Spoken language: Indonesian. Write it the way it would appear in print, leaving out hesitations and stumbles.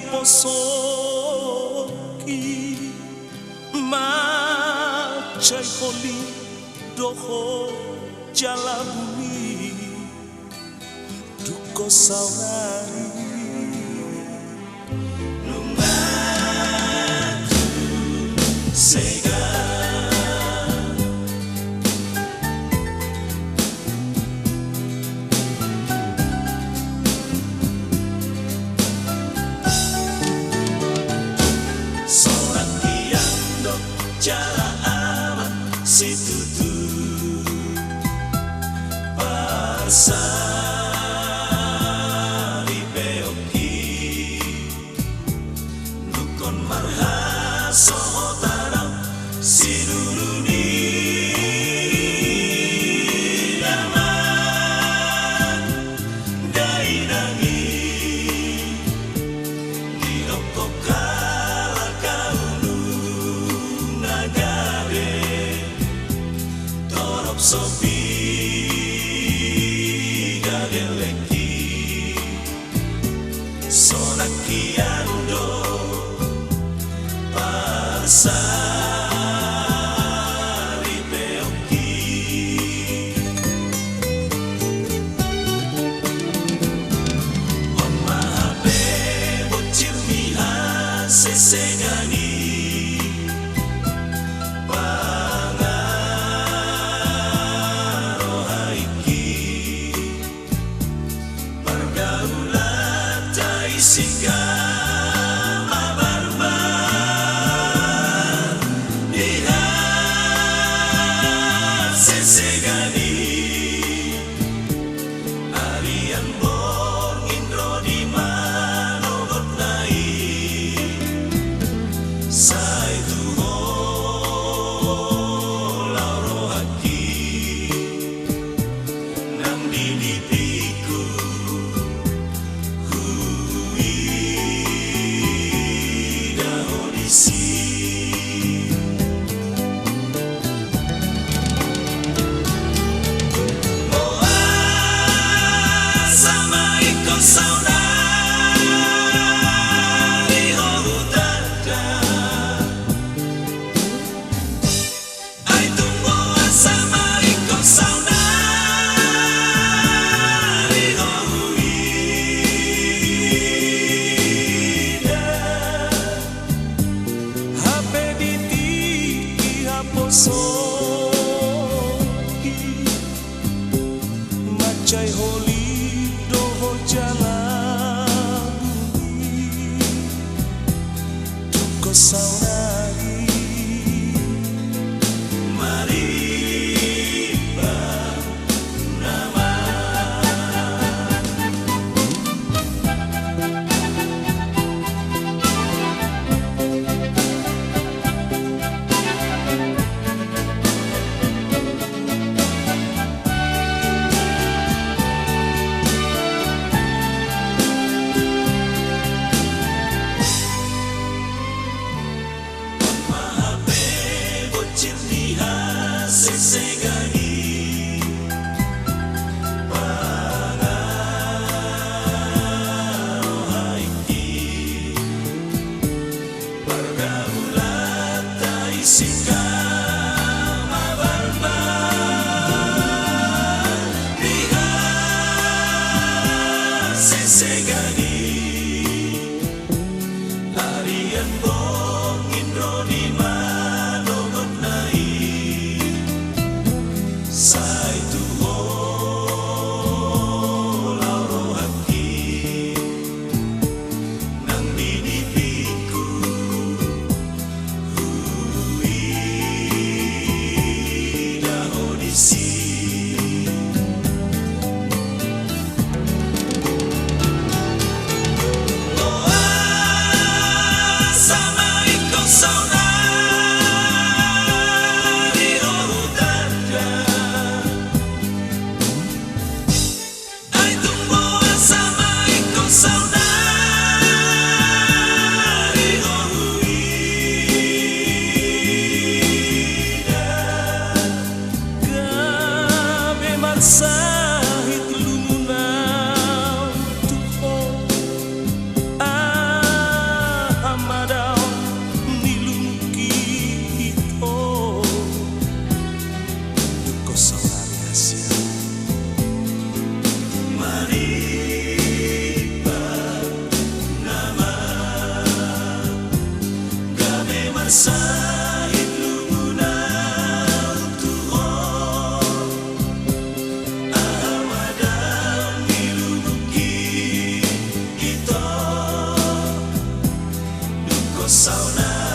posoki macai holi doho jala bumi duko saunari nungatu sega seorang tiang dok jala amat situtu pasari beoki nukon marha sohotarau sinuruni daman dainangi dinokokala kaunu nagare torop sopi sonakiando pasari beoki omahabe bocil miha sesegani Singga mabarbar diha sesegani arian bor indro di manogot nai sai tuho lauro haki nang dinipiku posoki macai holi doho jala bumi duko saunari mariba nama sesegani pangarohaiki pergaulan tai singga mabarbar diha sesegani harian bong indro di manogot nai sai tuho lauro haki nang dinipiku hui daho disi sauna